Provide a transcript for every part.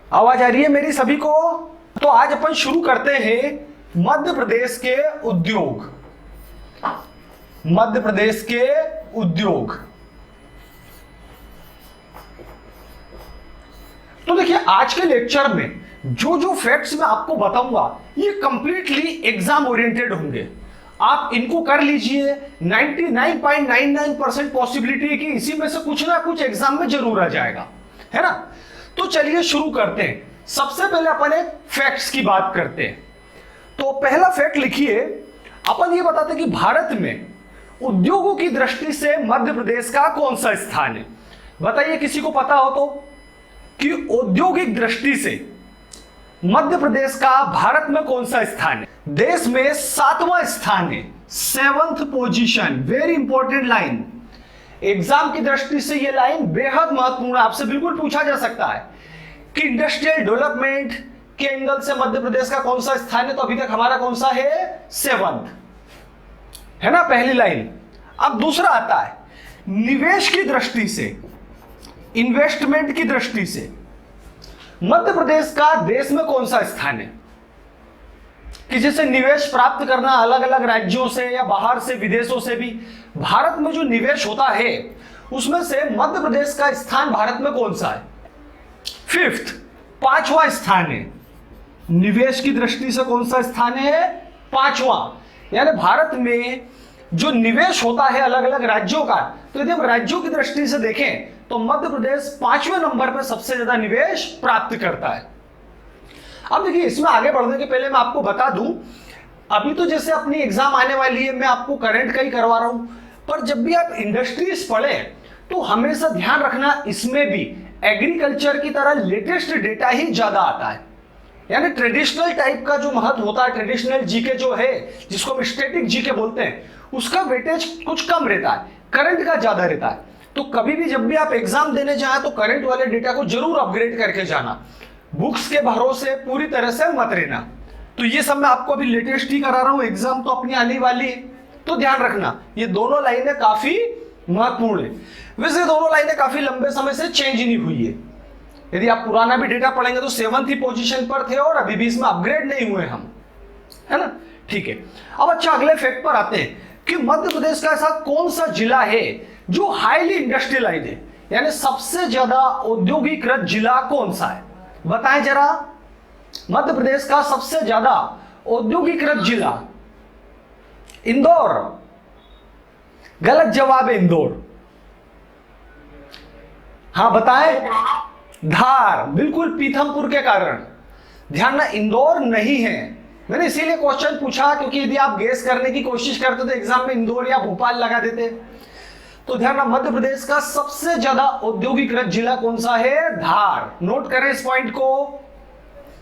आवाज आ रही है मेरी सभी को? तो आज अपन शुरू करते हैं मध्य प्रदेश के उद्योग। मध्य प्रदेश के उद्योग। तो देखिए, आज के लेक्चर में जो जो फैक्ट्स मैं आपको बताऊंगा ये कंप्लीटली एग्जाम ओरिएंटेड होंगे। आप इनको कर लीजिए। 99.99% पॉसिबिलिटी है कि इसी में से कुछ ना कुछ एग्जाम में जरूर आ जाएगा, है ना। तो चलिए शुरू करते हैं। सबसे पहले अपन एक फैक्ट्स की बात करते हैं। तो पहला फैक्ट लिखिए, अपन ये बताते हैं कि भारत में उद्योगों की दृष्टि से मध्य प्रदेश का कौन सा स्थान है। बताइए किसी को पता हो तो, कि औद्योगिक दृष्टि से मध्य प्रदेश का भारत में कौन सा स्थान है। देश में 7वां स्थान है, 7th position. Very important line, exam की दृष्टि से यह लाइन बेहद महत्वपूर्ण है। आपसे बिल्कुल पूछा जा सकता है कि इंडस्ट्रियल डेवलपमेंट के एंगल से मध्य प्रदेश का कौन सा स्थान है। तो अभी तक हमारा कौन सा है? 7th, है ना, पहली लाइन। अब दूसरा आता है निवेश की दृष्टि से, इन्वेस्टमेंट की दृष्टि से मध्य प्रदेश का देश में कौन सा स्थान है। कि जैसे निवेश प्राप्त करना अलग अलग राज्यों से या बाहर से, विदेशों से भी भारत में जो निवेश होता है उसमें से मध्य प्रदेश का स्थान भारत में कौन सा है? 5th, 5वां स्थान है। निवेश की दृष्टि से कौन सा स्थान है? 5वां। यानी भारत में जो निवेश होता है अलग अलग राज्यों का, तो यदि हम राज्यों की दृष्टि से देखें तो मध्य प्रदेश 5वें नंबर पर सबसे ज्यादा निवेश प्राप्त करता है। अब देखिए, इसमें आगे बढ़ने के पहले मैं आपको बता दूं, अभी तो जैसे अपनी एग्जाम आने वाली है, मैं आपको करंट का ही करवा रहा हूं, पर जब भी आप इंडस्ट्रीज पढ़े तो हमेशा ध्यान रखना इसमें भी एग्रीकल्चर की तरह लेटेस्ट डेटा ही ज्यादा आता है। यानी ट्रेडिशनल टाइप का जो महत्व होता है, ट्रेडिशनल जीके जो है, जिसको हम स्टैटिक जीके बोलते हैं, उसका वेटेज कुछ कम रहता है, करंट का ज्यादा रहता है। तो कभी भी जब भी आप एग्जाम देने जाए तो करंट वाले डेटा को जरूर अपग्रेड करके जाना, बुक्स के भरोसे पूरी तरह से मत रहना। तो ये सब मैं आपको अभी लेटेस्ट ही करा रहा हूं, एग्जाम तो अपनी आने वाली है, तो ध्यान रखना ये दोनों लाइनें काफी महत्वपूर्ण है। वैसे दोनों लाइनें काफी लंबे समय से चेंज नहीं हुई है। यदि आप पुराना भी डेटा पढ़ेंगे तो 7th ही पोजीशन पर थे और अभी भी इसमें अपग्रेड नहीं हुए हम, है ना। ठीक है, अब अच्छा अगले फैक्ट पर आते हैं कि मध्य प्रदेश का ऐसा कौन सा जिला है जो हाईली इंडस्ट्रियलाइज है, यानी सबसे ज्यादा औद्योगिकृत जिला कौन सा है। बताएं जरा, मध्य प्रदेश का सबसे ज्यादा औद्योगिकृत जिला। इंदौर, गलत जवाब है इंदौर। हाँ बताएं, धार, बिल्कुल पीथमपुर के कारण। ध्यान ना, इंदौर नहीं है। मैंने इसीलिए क्वेश्चन पूछा क्योंकि यदि आप गेस करने की कोशिश करते तो एग्जाम में इंदौर या भोपाल लगा देते। तो ध्यान, मध्य प्रदेश का सबसे ज्यादा औद्योगिकृत जिला कौन सा है? धार। नोट करें इस पॉइंट को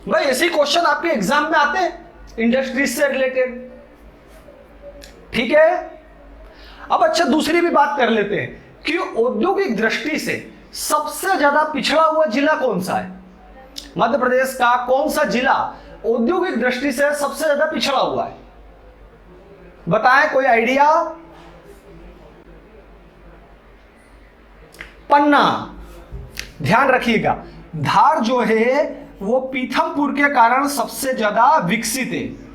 भाई, ऐसे क्वेश्चन आपके एग्जाम में आते हैं इंडस्ट्रीज से रिलेटेड, ठीक है। अब अच्छा दूसरी भी बात कर लेते हैं कि औद्योगिक दृष्टि से सबसे ज्यादा पिछड़ा हुआ जिला कौन सा है। मध्य प्रदेश का कौन सा जिला औद्योगिक दृष्टि से सबसे ज्यादा पिछड़ा हुआ है? बताएं, कोई आइडिया? पन्ना। ध्यान रखिएगा, धार जो है वो पीथमपुर के कारण सबसे ज्यादा विकसित है।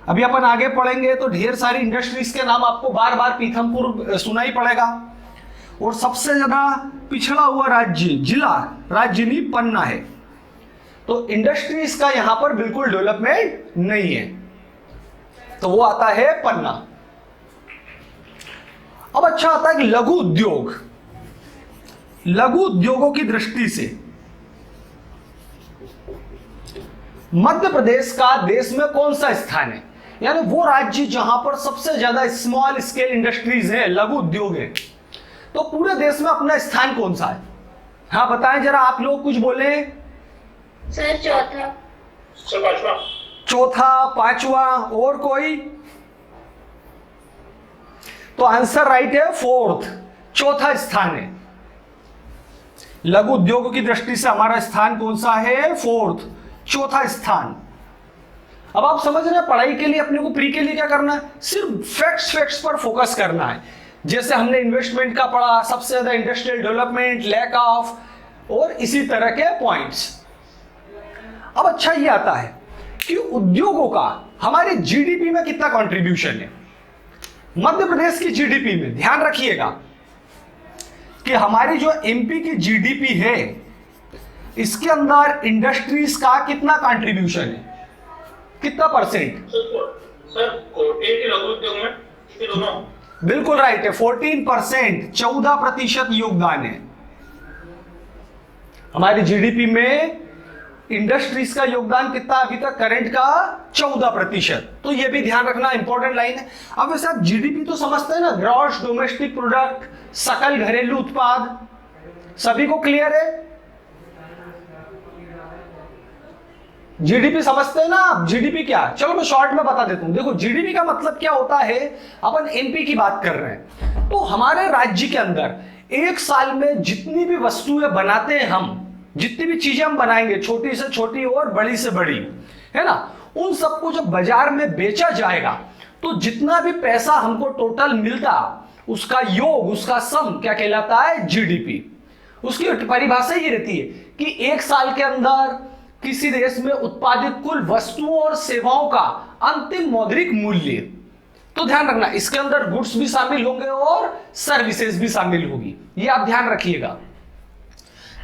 अभी अपन आगे पढ़ेंगे तो ढेर सारी इंडस्ट्रीज के नाम आपको बार बार पीथमपुर सुनाई पड़ेगा। और सबसे ज्यादा पिछड़ा हुआ राज्य, जिला, राज्य नहीं, पन्ना है। तो इंडस्ट्रीज का यहां पर बिल्कुल डेवलपमेंट नहीं है, तो वो आता है पन्ना। अब अच्छा आता है लघु उद्योग। लघु उद्योगों की दृष्टि से मध्य प्रदेश का देश में कौन सा स्थान है, यानी वो राज्य जहां पर सबसे ज्यादा स्मॉल स्केल इंडस्ट्रीज है, लघु उद्योग है। तो पूरे देश में अपना स्थान कौन सा है? हाँ बताएं जरा, आप लोग कुछ बोले। सर चौथा। सर पांचवा। चौथा, पांचवा, और कोई? तो आंसर राइट है 4th, चौथा स्थान है। लघु उद्योगों की दृष्टि से हमारा स्थान कौन सा है? 4th, चौथा स्थान। अब आप समझ रहे हैं, पढ़ाई के लिए अपने को प्री के लिए क्या करना है? सिर्फ फैक्ट्स पर फोकस करना है। जैसे हमने इन्वेस्टमेंट का पढ़ा, सबसे ज्यादा इंडस्ट्रियल डेवलपमेंट, लैक ऑफ और इसी तरह के पॉइंट्स। अब अच्छा ये आता है कि उद्योगों का हमारे जीडीपी में कितना कंट्रीब्यूशन है। मध्य प्रदेश की जीडीपी में ध्यान रखिएगा कि हमारी जो एमपी की जीडीपी है इसके अंदर इंडस्ट्रीज का कितना कंट्रीब्यूशन है, कितना परसेंट? सर कोटे के लघु उद्योग में ये दोनों बिल्कुल राइट है, 14%, 14% योगदान है हमारी जीडीपी में। इंडस्ट्रीज का योगदान कितना अभी तक करंट का? 14%। तो ये भी ध्यान रखना, इंपॉर्टेंट लाइन है। अब वैसे आप जीडीपी तो समझते हैं ना, ग्रॉस डोमेस्टिक प्रोडक्ट, सकल घरेलू उत्पाद, सभी को क्लियर है? जीडीपी समझते हैं ना आप? जीडीपी क्या? चलो मैं शॉर्ट में बता देता हूं। देखो जीडीपी का मतलब क्या होता है, अपन एमपी की बात कर रहे हैं, तो हमारे राज्य के अंदर एक साल में जितनी भी वस्तुएं बनाते हैं हम, जितनी भी चीजें हम बनाएंगे, छोटी से छोटी और बड़ी से बड़ी, है ना, उन सबको जब बाजार में बेचा जाएगा तो जितना भी पैसा हमको टोटल मिलता उसका योग, उसका सम क्या कहलाता है? जीडीपी। उसकी परिभाषा ये रहती है कि एक साल के अंदर किसी देश में उत्पादित कुल वस्तुओं और सेवाओं का अंतिम मौद्रिक मूल्य। तो ध्यान रखना इसके अंदर गुड्स भी शामिल होंगे और सर्विसेज भी शामिल होगी, ये आप ध्यान रखिएगा।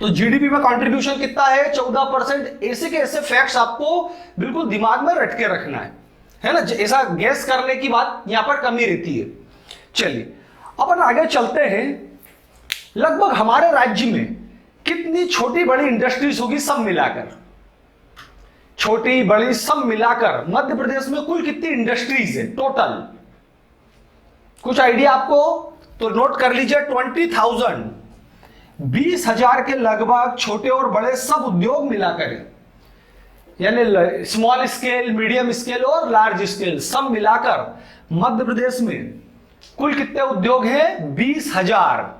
तो जीडीपी में कंट्रीब्यूशन कितना है? 14%। ऐसे के ऐसे फैक्ट्स आपको बिल्कुल दिमाग में रट के रखना है ना, ऐसा गैस करने की बात यहां पर कमी रहती है। चलिए अपन आगे चलते हैं। लगभग हमारे राज्य में कितनी छोटी बड़ी इंडस्ट्रीज होगी सब मिलाकर? छोटी बड़ी सब मिलाकर मध्य प्रदेश में कुल कितनी इंडस्ट्रीज है टोटल? कुछ आइडिया आपको? तो नोट कर लीजिए 20,000, 20,000 के लगभग छोटे और बड़े सब उद्योग मिलाकर, यानी स्मॉल स्केल, मीडियम स्केल और लार्ज स्केल सब मिलाकर मध्य प्रदेश में कुल कितने उद्योग हैं? 20,000।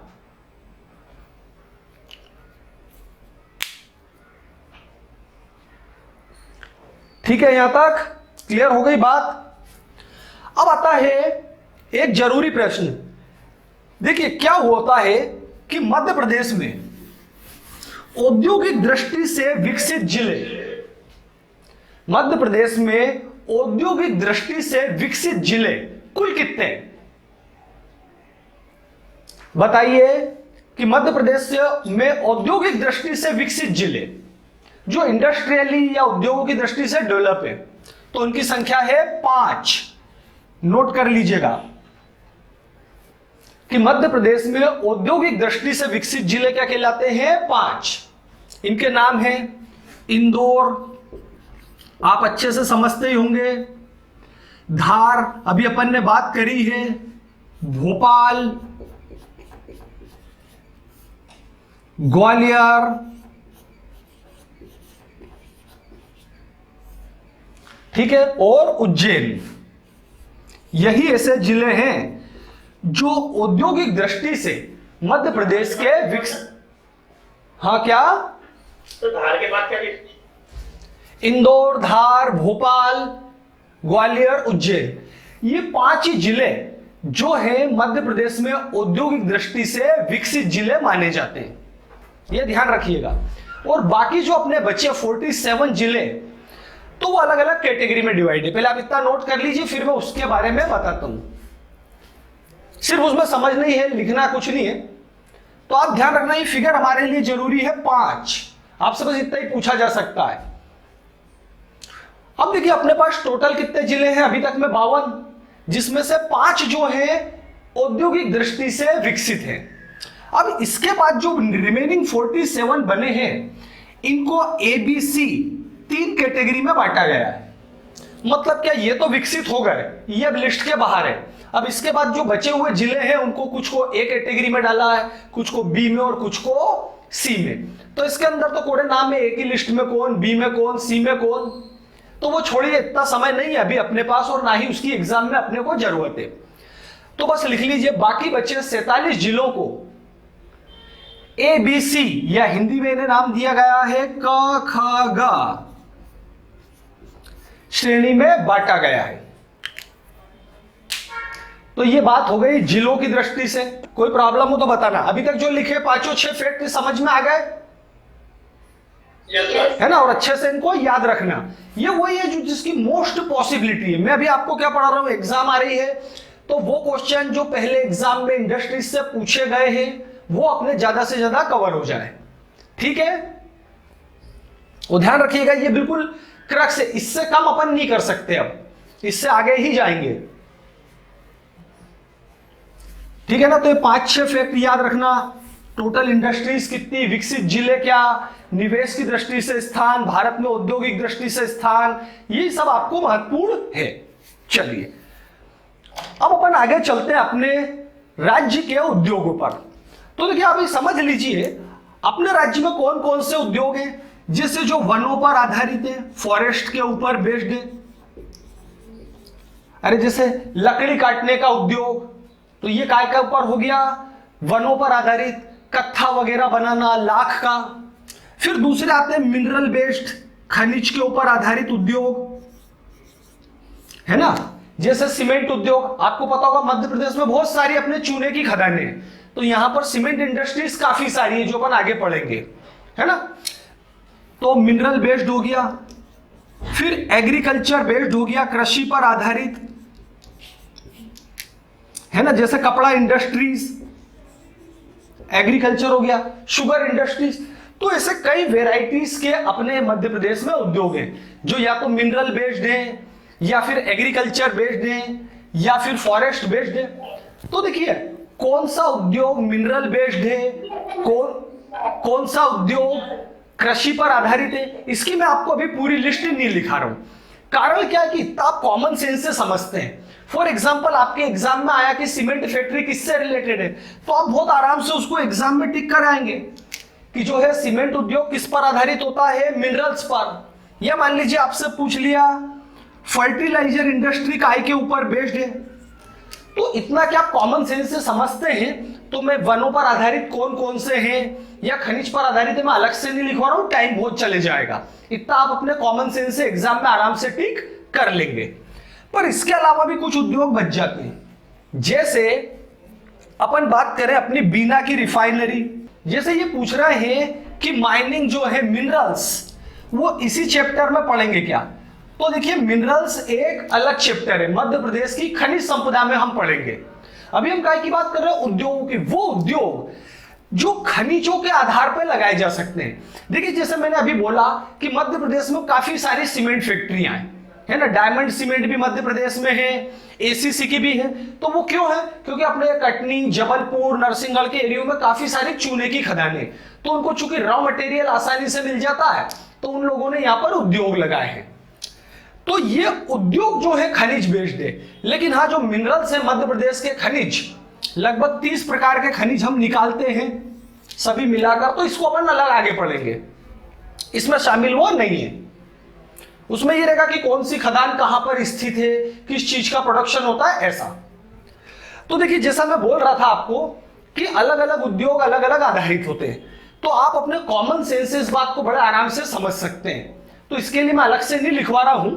ठीक है, यहां तक क्लियर हो गई बात। अब आता है एक जरूरी प्रश्न। देखिए क्या होता है कि मध्य प्रदेश में औद्योगिक दृष्टि से विकसित जिले, मध्य प्रदेश में औद्योगिक दृष्टि से विकसित जिले कुल कितने? बताइए कि मध्य प्रदेश में औद्योगिक दृष्टि से विकसित जिले जो इंडस्ट्रियली या उद्योगों की दृष्टि से डेवलप है, तो उनकी संख्या है 5। नोट कर लीजिएगा कि मध्य प्रदेश में औद्योगिक दृष्टि से विकसित जिले क्या कहलाते हैं? 5। इनके नाम हैं इंदौर, आप अच्छे से समझते ही होंगे, धार अभी अपन ने बात करी है, भोपाल, ग्वालियर, ठीक है, और उज्जैन। यही ऐसे जिले हैं जो औद्योगिक दृष्टि से मध्य प्रदेश के विकसित। हाँ क्या? तो धार के बाद क्या? इंदौर, धार, भोपाल, ग्वालियर, उज्जैन, ये 5 ही जिले जो है मध्य प्रदेश में औद्योगिक दृष्टि से विकसित जिले माने जाते हैं, ये ध्यान रखिएगा। और बाकी जो अपने बचे 47 जिले, तो वो अलग अलग कैटेगरी में डिवाइड है। पहले आप इतना नोट कर लीजिए, फिर मैं उसके बारे में बताता हूं। सिर्फ उसमें समझ नहीं है, लिखना कुछ नहीं है। तो आप ध्यान रखना ये फिगर हमारे लिए जरूरी है 5। आपसे बस इतना ही पूछा जा सकता है। अब देखिए अपने पास टोटल कितने जिले हैं? अभी तक में 52, जिसमें से 5 जो है औद्योगिक दृष्टि से विकसित है। अब इसके बाद जो रिमेनिंग 47 बने हैं, इनको ABC 3 कैटेगरी में बांटा गया है। मतलब क्या? ये तो विकसित हो गए, ये अब लिस्ट के बाहर है। अब इसके बाद जो बचे हुए जिले हैं उनको कुछ को A कैटेगरी में डाला है, कुछ को B में और कुछ को C में। तो इसके अंदर तो कोड़े नाम है, A की लिस्ट में कौन, B में कौन, C में कौन, तो वो छोड़िए, इतना समय नहीं है अभी अपने पास और ना ही उसकी एग्जाम में अपने को जरूरत है। तो बस लिख लीजिए बाकी बचे 47 जिलों को ABC या हिंदी में इन्हें नाम दिया गया है क ख ग श्रेणी में बांटा गया है। तो ये बात हो गई जिलों की दृष्टि से। कोई प्रॉब्लम हो तो बताना। अभी तक जो लिखे 5-6 फैक्ट समझ में आ गए? Yes sir. है ना, और अच्छे से इनको याद रखना। ये वही है जो जिसकी मोस्ट पॉसिबिलिटी है। मैं अभी आपको क्या पढ़ा रहा हूं, एग्जाम आ रही है तो वो क्वेश्चन जो पहले एग्जाम में इंडस्ट्रीज से पूछे गए हैं वो अपने ज्यादा से ज्यादा कवर हो जाए। ठीक है, वो ध्यान रखिएगा, ये बिल्कुल क्रक्स है, इससे कम अपन नहीं कर सकते, अब इससे आगे ही जाएंगे। ठीक है ना, तो ये 5-6 फैक्ट याद रखना। टोटल इंडस्ट्रीज कितनी, विकसित जिले क्या, निवेश की दृष्टि से स्थान, भारत में औद्योगिक दृष्टि से स्थान, ये सब आपको महत्वपूर्ण है। चलिए अब अपन आगे चलते हैं अपने राज्य के उद्योगों पर। तो देखिए आप ये समझ लीजिए अपने राज्य में कौन कौन से उद्योग हैं, जैसे जो वनों पर आधारित है, फॉरेस्ट के ऊपर बेस्ड है। अरे जैसे लकड़ी काटने का उद्योग, तो ये काय के ऊपर हो गया, वनों पर आधारित, कत्था वगैरह बनाना, लाख का। फिर दूसरे आते हैं मिनरल बेस्ड, खनिज के ऊपर आधारित उद्योग, है ना, जैसे सीमेंट उद्योग। आपको पता होगा मध्य प्रदेश में बहुत सारी अपने चूने की खदानें हैं, तो यहां पर सीमेंट इंडस्ट्रीज काफी सारी है जो अपन आगे पढ़ेंगे, है ना। तो मिनरल बेस्ड हो गया, फिर एग्रीकल्चर बेस्ड हो गया, कृषि पर आधारित, है ना, जैसे कपड़ा इंडस्ट्रीज, एग्रीकल्चर हो गया, शुगर इंडस्ट्रीज। तो ऐसे कई वेराइटीज के अपने मध्य प्रदेश में उद्योग हैं जो या तो मिनरल बेस्ड हैं, या फिर एग्रीकल्चर बेस्ड हैं, या फिर फॉरेस्ट बेस्ड है। तो देखिए कौन सा उद्योग मिनरल बेस्ड है, कौन सा उद्योग कृषि पर आधारित है, इसकी मैं आपको अभी पूरी लिस्ट नहीं लिखा रहा हूं। कारण क्या है कि इतना आप कॉमन सेंस से समझते हैं। फॉर एग्जाम्पल आपके एग्जाम में आया कि सीमेंट फैक्ट्री किससे रिलेटेड है, तो आप बहुत आराम से उसको एग्जाम में टिक कर आएंगे कि जो है सीमेंट उद्योग किस पर आधारित होता है, मिनरल्स पर। या मान लीजिए आपसे पूछ लिया फर्टिलाइजर इंडस्ट्री काय के ऊपर बेस्ड है, तो इतना क्या आप कॉमन सेंस से समझते हैं। तो मैं वनों पर आधारित कौन कौन से हैं या खनिज पर आधारित है मैं अलग से नहीं लिखवा रहा हूं, टाइम बहुत चले जाएगा। इतना आप अपने कॉमन सेंस से एग्जाम में आराम से टिक कर लेंगे। पर इसके अलावा भी कुछ उद्योग बच जाते हैं, जैसे अपन बात करें अपनी बीना की रिफाइनरी। जैसे ये पूछ रहे हैं कि माइनिंग जो है मिनरल्स, वो इसी चैप्टर में पढ़ेंगे क्या, तो देखिए मिनरल्स एक अलग चैप्टर है, मध्य प्रदेश की खनिज संपदा में हम पढ़ेंगे। अभी हम काय की बात कर रहे हैं, उद्योगों की, वो उद्योग जो खनिजों के आधार पर लगाए जा सकते हैं। देखिए जैसे मैंने अभी बोला कि मध्य प्रदेश में काफी सारी सीमेंट फैक्ट्रियां हैं, है ना, डायमंड सीमेंट भी मध्य प्रदेश में है, एसीसी की भी है। तो वो क्यों है, क्योंकि अपने कटनी, जबलपुर, नरसिंहगढ़ के एरिया में काफी सारी चूने की खदानें, तो उनको चूंकि रॉ मटेरियल आसानी से मिल जाता है तो उन लोगों ने यहाँ पर उद्योग लगाए हैं। तो ये उद्योग जो है खनिज बेस्ड है। लेकिन हाँ, जो मिनरल्स है मध्य प्रदेश के खनिज, लगभग 30 प्रकार के खनिज हम निकालते हैं सभी मिलाकर, तो इसको अपन अलग आगे पढ़ेंगे, इसमें शामिल वो नहीं है। उसमें ये रहेगा कि कौन सी खदान कहां पर स्थित है, किस चीज का प्रोडक्शन होता है, ऐसा। तो देखिए जैसा मैं बोल रहा था आपको कि अलग अलग उद्योग अलग अलग आधारित होते हैं, तो आप अपने कॉमन सेंस से इस बात को बड़े आराम से समझ सकते हैं। तो इसके लिए मैं अलग से नहीं लिखवा रहा हूं,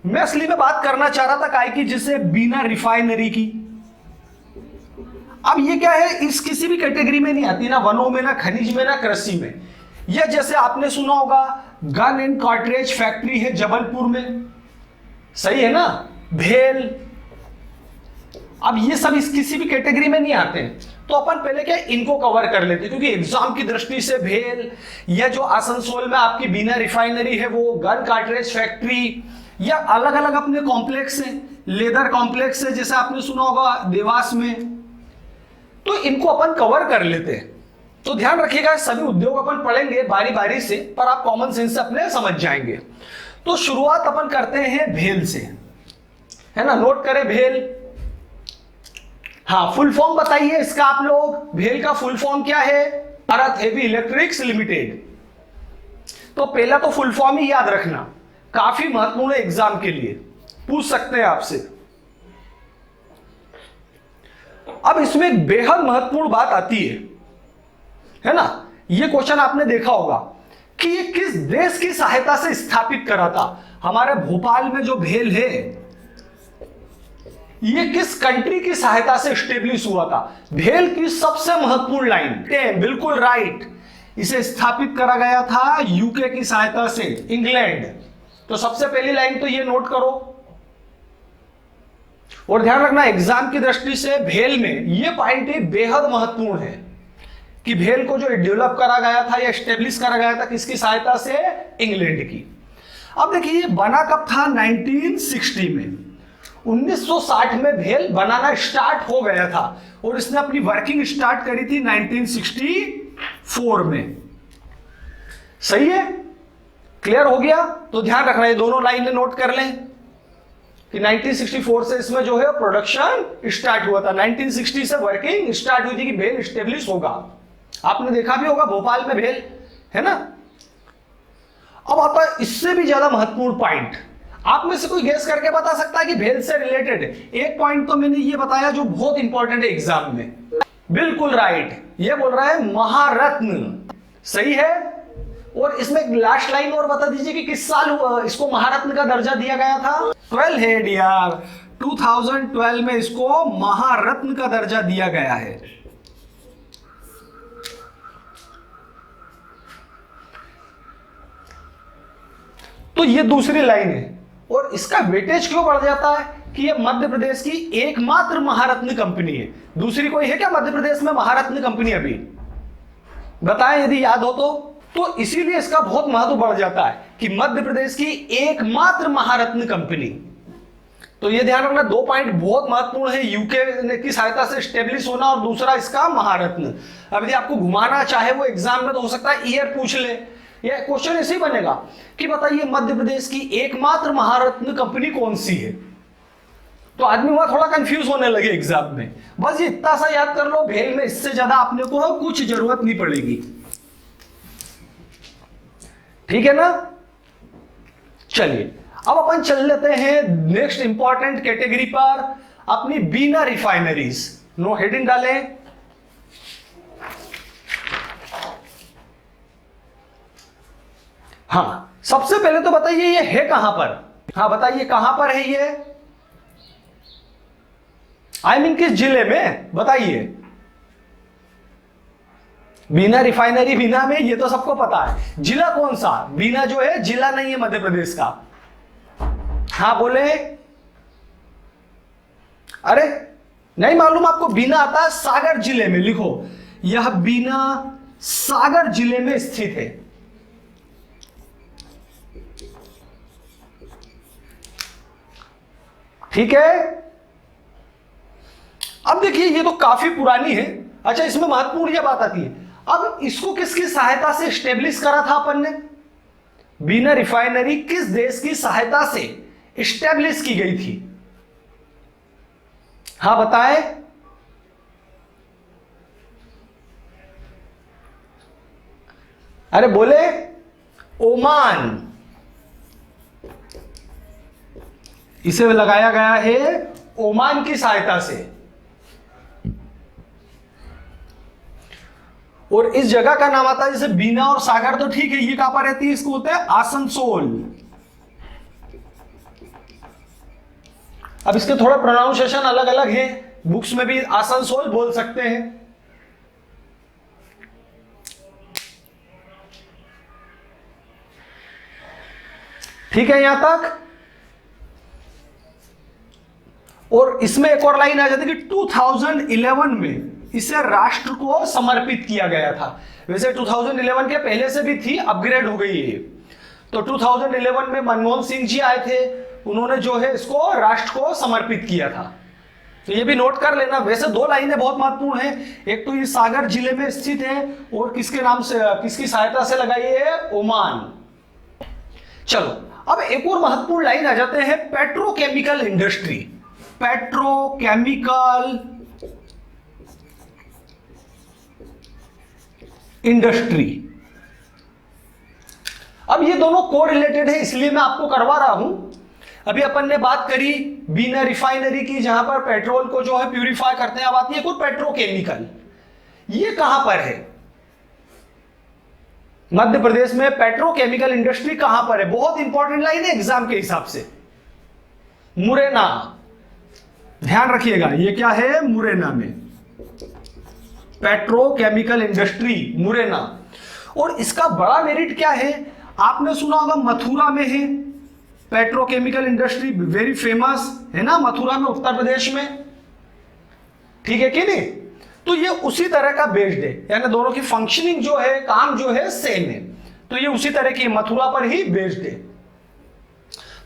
मैं असली में बात करना चाह रहा था काय की, जैसे बीना रिफाइनरी की। अब ये क्या है, इस किसी भी कैटेगरी में नहीं आती, ना वनों में, ना खनिज में, ना कृषि में। या जैसे आपने सुना होगा गन एंड कार्ट्रिज फैक्ट्री है जबलपुर में, सही है ना, भेल। अब ये सब इस किसी भी कैटेगरी में नहीं आते हैं, तो अपन पहले क्या इनको कवर कर लेते हैं, क्योंकि एग्जाम की दृष्टि से भेल या जो आसनसोल में आपकी बीना रिफाइनरी है वो गन कार्ट्रिज फैक्ट्री, या अलग अलग अपने कॉम्प्लेक्स है, लेदर कॉम्प्लेक्स है जैसे आपने सुना होगा देवास में, तो इनको अपन कवर कर लेते हैं। तो ध्यान रखिएगा सभी उद्योग अपन पढ़ेंगे बारी बारी से, पर आप कॉमन सेंस से अपने समझ जाएंगे। तो शुरुआत अपन करते हैं भेल से, है ना, नोट करें भेल। हाँ, फुल फॉर्म बताइए इसका आप लोग, भेल का फुल फॉर्म क्या है, भारत हेवी इलेक्ट्रिक्स लिमिटेड। तो पहला तो फुल फॉर्म ही याद रखना, काफी महत्वपूर्ण है, एग्जाम के लिए पूछ सकते हैं आपसे। अब इसमें एक बेहद महत्वपूर्ण बात आती है ना, ये क्वेश्चन आपने देखा होगा कि ये किस देश की सहायता से स्थापित करा था। हमारे भोपाल में जो भेल है ये किस कंट्री की सहायता से स्टेब्लिश हुआ था। भेल की सबसे महत्वपूर्ण लाइन, बिल्कुल राइट, इसे स्थापित करा गया था यूके की सहायता से, इंग्लैंड। तो सबसे पहली लाइन तो ये नोट करो, और ध्यान रखना एग्जाम की दृष्टि से भेल में ये पॉइंट ही बेहद महत्वपूर्ण है कि भेल को जो डेवलप करा गया था या एस्टेब्लिश करा गया था किसकी सहायता से, इंग्लैंड की। अब देखिए ये बना कब था, 1960 में। 1960 में भेल बनाना स्टार्ट हो गया था और इसने अपनी वर्किंग स्टार्ट करी थी 1964 में। सही है, क्लियर हो गया। तो ध्यान रखना ये दोनों लाइनें नोट कर लें कि 1964 से इसमें जो है प्रोडक्शन स्टार्ट हुआ था, 1960 से वर्किंग स्टार्ट हुई थी कि भेल स्टेब्लिश होगा। आपने देखा भी होगा भोपाल में भेल, है ना। अब आता है इससे भी ज्यादा महत्वपूर्ण पॉइंट, आप में से कोई गेस करके बता सकता है कि भेल से रिलेटेड एक पॉइंट तो मैंने ये बताया जो बहुत इंपॉर्टेंट है एग्जाम में। बिल्कुल राइट, ये बोल रहा है महारत्न, सही है। और इसमें एक लास्ट लाइन और बता दीजिए कि किस साल इसको महारत्न का दर्जा दिया गया था। 12 है डियर, 2012 में इसको महारत्न का दर्जा दिया गया है। तो ये दूसरी लाइन है, और इसका वेटेज क्यों बढ़ जाता है कि ये मध्य प्रदेश की एकमात्र महारत्न कंपनी है। दूसरी कोई है क्या मध्य प्रदेश में महारत्न कंपनी? अभी बताएं यदि याद हो तो इसीलिए इसका बहुत महत्व बढ़ जाता है कि मध्य प्रदेश की एकमात्र महारत्न कंपनी। तो ये ध्यान रखना, दो पॉइंट बहुत महत्वपूर्ण है, यूके की सहायता से स्टेब्लिश होना और दूसरा इसका महारत्न। अब यदि आपको घुमाना चाहे वो एग्जाम में तो हो सकता है ईयर पूछ ले, ये क्वेश्चन ऐसे ही बनेगा कि बताइए मध्य प्रदेश की एकमात्र महारत्न कंपनी कौन सी है। तो आदमी वहां थोड़ा कंफ्यूज होने लगे एग्जाम में। बस ये इतना सा याद कर लो, भेल में इससे ज्यादा आपने को कुछ जरूरत नहीं पड़ेगी, ठीक है ना। चलिए अब अपन चल लेते हैं नेक्स्ट इंपॉर्टेंट कैटेगरी पर, अपनी बीना रिफाइनरीज। नो हेडिंग डालें। हाँ, सबसे पहले तो बताइए ये है कहां पर? हाँ बताइए कहां पर है ये? आई मीन किस जिले में बताइए? बीना रिफाइनरी बीना में, ये तो सबको पता है। जिला कौन सा? बीना जो है जिला नहीं है मध्य प्रदेश का। हाँ बोले, अरे नहीं मालूम आपको? बीना आता है सागर जिले में, लिखो यह बीना सागर जिले में स्थित है। ठीक है। अब देखिए ये तो काफी पुरानी है। अच्छा, इसमें महत्वपूर्ण यह बात आती है, अब इसको किसकी सहायता से स्टेब्लिश करा था अपन ने? बीना रिफाइनरी किस देश की सहायता से स्टेब्लिश की गई थी? हाँ बताएं। अरे बोले, ओमान। इसे लगाया गया है ओमान की सहायता से। और इस जगह का नाम आता है जैसे बीना और सागर, तो ठीक है, ये कहां पर रहती है? इसको बोलते हैं आसनसोल। अब इसके थोड़ा प्रोनाउंसिएशन अलग अलग है, बुक्स में भी आसनसोल बोल सकते हैं। ठीक है यहां तक। और इसमें एक और लाइन आ जाती है कि 2011 में इसे राष्ट्र को समर्पित किया गया था। वैसे 2011 के पहले से भी थी, अपग्रेड हो गई है। तो 2011 में मनमोहन सिंह जी आए थे, उन्होंने जो है इसको राष्ट्र को समर्पित किया था। तो ये भी नोट कर लेना। वैसे दो लाइनें बहुत महत्वपूर्ण है, एक तो ये सागर जिले में स्थित है और किसके नाम से, किसकी सहायता से लगाई है? ओमान। चलो अब एक और महत्वपूर्ण लाइन आ जाते हैं, पेट्रोकेमिकल इंडस्ट्री। Petrochemical industry. अब ये दोनों को रिलेटेड है, इसलिए मैं आपको करवा रहा हूं। अभी अपन ने बात करी बीना रिफाइनरी की, जहां पर पेट्रोल को जो है प्यूरिफाई करते हैं। अब आती है कोई पेट्रोकेमिकल, ये कहां पर है? मध्य प्रदेश में पेट्रोकेमिकल इंडस्ट्री कहां पर है? बहुत इंपॉर्टेंट लाइन है एग्जाम के हिसाब से। मुरैना, ध्यान रखिएगा, ये क्या है? मुरैना में पेट्रोकेमिकल इंडस्ट्री, मुरैना। और इसका बड़ा मेरिट क्या है, आपने सुना होगा मथुरा में है पेट्रोकेमिकल इंडस्ट्री, वेरी फेमस है ना, मथुरा में, उत्तर प्रदेश में, ठीक है कि नहीं। तो ये उसी तरह का बेस्ड है, यानी दोनों की फंक्शनिंग जो है, काम जो है सेम है, तो ये उसी तरह की मथुरा पर ही बेस्ड है।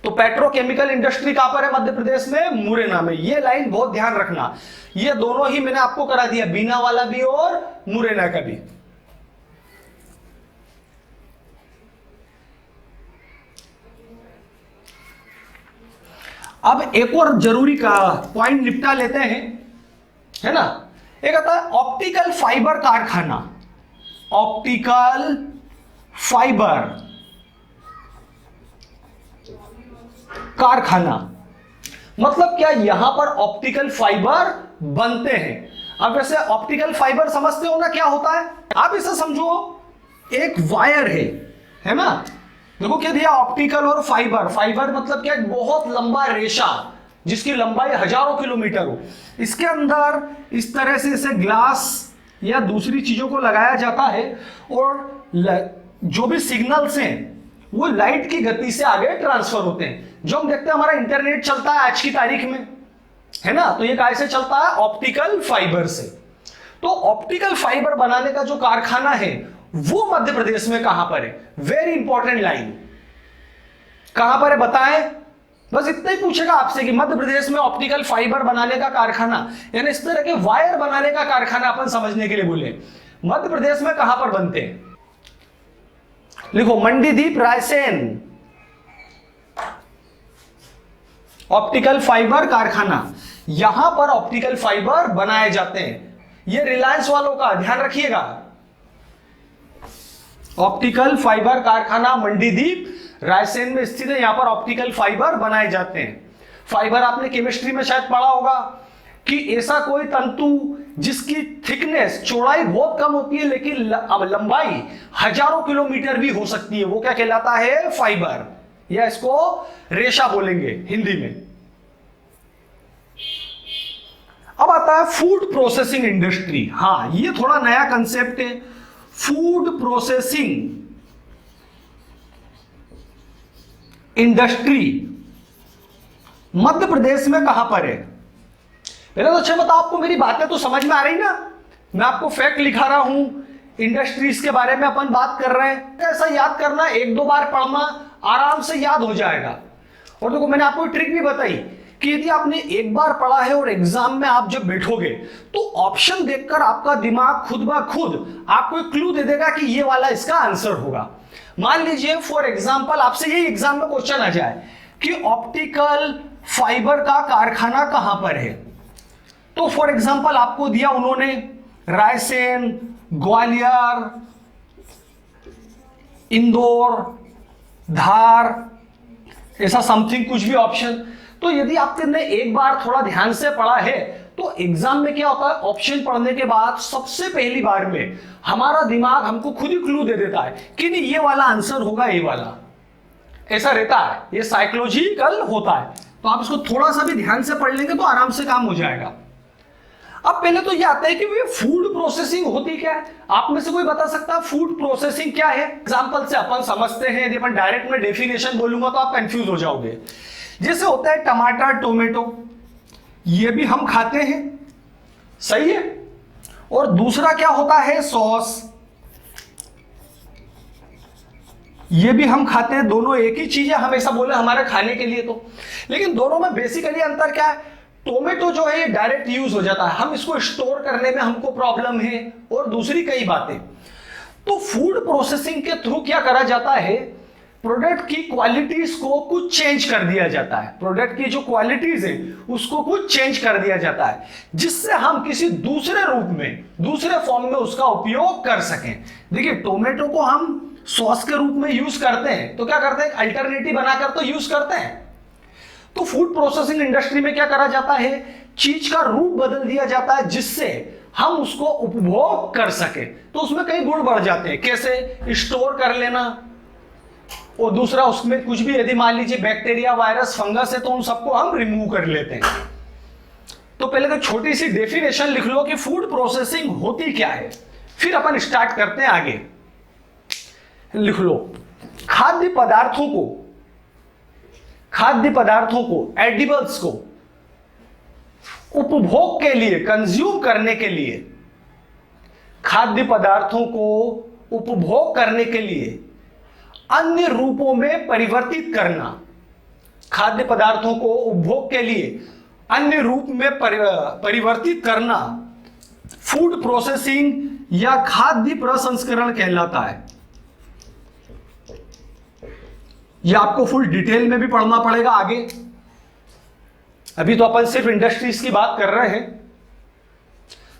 तो पेट्रोकेमिकल इंडस्ट्री कहां पर है, मध्य प्रदेश में, मुरैना में। ये लाइन बहुत ध्यान रखना, ये दोनों ही मैंने आपको करा दिया, बीना वाला भी और मुरैना का भी। अब एक और जरूरी का पॉइंट निपटा लेते हैं, है ना। एक आता है ऑप्टिकल फाइबर कारखाना। ऑप्टिकल फाइबर कारखाना मतलब क्या, यहां पर ऑप्टिकल फाइबर बनते हैं। अब वैसे ऑप्टिकल फाइबर समझते हो ना क्या होता है, आप इसे समझो एक वायर है ना। देखो क्या दिया, ऑप्टिकल और फाइबर। फाइबर मतलब क्या, बहुत लंबा रेशा जिसकी लंबाई हजारों किलोमीटर हो। इसके अंदर इस तरह से इसे ग्लास या दूसरी चीजों को लगाया जाता है और जो भी सिग्नल्स हैं वो लाइट की गति से आगे ट्रांसफर होते हैं। जो हम देखते हैं हमारा इंटरनेट चलता है आज की तारीख में, है ना, तो ये कैसे चलता है, ऑप्टिकल फाइबर से। तो ऑप्टिकल फाइबर बनाने का जो कारखाना है वो मध्य प्रदेश में कहां पर है, वेरी इंपॉर्टेंट लाइन, कहां पर है बताएं। बस इतना ही पूछेगा आपसे कि मध्य प्रदेश में ऑप्टिकल फाइबर बनाने का कारखाना, यानी इस तरह के वायर बनाने का कारखाना अपन समझने के लिए बोले, मध्य प्रदेश में कहां पर बनते हैं। लिखो मंडीदीप रायसेन ऑप्टिकल फाइबर कारखाना, यहां पर ऑप्टिकल फाइबर बनाए जाते हैं। ये रिलायंस वालों का ध्यान रखिएगा। ऑप्टिकल फाइबर कारखाना मंडीदीप रायसेन में स्थित है, यहां पर ऑप्टिकल फाइबर बनाए जाते हैं। फाइबर आपने केमिस्ट्री में शायद पढ़ा होगा कि ऐसा कोई तंतु जिसकी थिकनेस, चौड़ाई बहुत कम होती है लेकिन लंबाई हजारों किलोमीटर भी हो सकती है, वो क्या कहलाता है, फाइबर, या इसको रेशा बोलेंगे हिंदी में। अब आता है फूड प्रोसेसिंग इंडस्ट्री। हां, ये थोड़ा नया कंसेप्ट है, food processing industry Madhya Pradesh में कहां पर है। पहले तो अच्छा बताओ, आपको मेरी बातें तो समझ में आ रही ना, मैं आपको फैक्ट लिखा रहा हूं, इंडस्ट्रीज के बारे में अपन बात कर रहे हैं। ऐसा याद करना, एक दो बार पढ़ना, आराम से याद हो जाएगा। और देखो मैंने आपको ट्रिक भी बताई कि यदि आपने एक बार पढ़ा है और एग्जाम में आप जब बैठोगे तो ऑप्शन देखकर आपका दिमाग खुद ब खुद आपको एक क्लू दे देगा कि ये वाला इसका आंसर होगा। मान लीजिए फॉर एग्जाम्पल आपसे यही एग्जाम में क्वेश्चन आ जाए कि ऑप्टिकल फाइबर का कारखाना कहां पर है, तो फॉर एग्जाम्पल आपको दिया उन्होंने रायसेन, ग्वालियर, इंदौर, धार, ऐसा समथिंग कुछ भी ऑप्शन। तो यदि आपने एक बार थोड़ा ध्यान से पढ़ा है तो एग्जाम में क्या होता है, ऑप्शन पढ़ने के बाद सबसे पहली बार में हमारा दिमाग हमको खुद ही क्लू दे देता है कि नहीं ये वाला आंसर होगा, ये वाला, ऐसा रहता है, ये साइकोलॉजिकल होता है। तो आप इसको थोड़ा सा भी ध्यान से पढ़ लेंगे तो आराम से काम हो जाएगा। अब पहले तो ये आता है कि वे फूड प्रोसेसिंग होती क्या है। आप में से कोई बता सकता है फूड प्रोसेसिंग क्या है। एग्जांपल से अपन समझते हैं, यदि अपन डायरेक्ट में डेफिनेशन बोलूंगा तो आप कंफ्यूज हो जाओगे। जैसे होता है टमाटर, टोमेटो, ये भी हम खाते हैं, सही है। और दूसरा क्या होता है, सॉस, ये भी हम खाते हैं। दोनों एक ही चीज है, हम ऐसा बोले हमारे खाने के लिए तो, लेकिन दोनों में बेसिकली अंतर क्या है। टोमेटो जो है ये डायरेक्ट यूज हो जाता है, हम इसको स्टोर करने में हमको प्रॉब्लम है और दूसरी कई बातें। तो फूड प्रोसेसिंग के थ्रू क्या करा जाता है, प्रोडक्ट की क्वालिटीज को कुछ चेंज कर दिया जाता है। प्रोडक्ट की जो क्वालिटीज है उसको कुछ चेंज कर दिया जाता है, जिससे हम किसी दूसरे रूप में, दूसरे फॉर्म में उसका उपयोग कर सकें। देखिए टोमेटो को हम सॉस के रूप में यूज करते हैं, तो क्या करते हैं, अल्टरनेटिव बनाकर तो यूज करते हैं। तो फूड प्रोसेसिंग इंडस्ट्री में क्या करा जाता है, चीज का रूप बदल दिया जाता है जिससे हम उसको उपभोग कर सके। तो उसमें कई गुण बढ़ जाते हैं, कैसे, स्टोर कर लेना, और दूसरा उसमें कुछ भी यदि मान लीजिए बैक्टीरिया, वायरस, फंगस है तो उन सबको हम रिमूव कर लेते हैं। तो पहले तो छोटी सी डेफिनेशन लिख लो कि फूड प्रोसेसिंग होती क्या है, फिर अपन स्टार्ट करते हैं आगे। लिख लो, खाद्य पदार्थों को एडिबल्स को उपभोग के लिए, कंज्यूम करने के लिए, खाद्य पदार्थों को उपभोग करने के लिए अन्य रूपों में परिवर्तित करना, खाद्य पदार्थों को उपभोग के लिए अन्य रूप में परिवर्तित करना फूड प्रोसेसिंग या खाद्य प्रसंस्करण कहलाता है। यह आपको फुल डिटेल में भी पढ़ना पड़ेगा आगे, अभी तो अपन सिर्फ इंडस्ट्रीज की बात कर रहे हैं।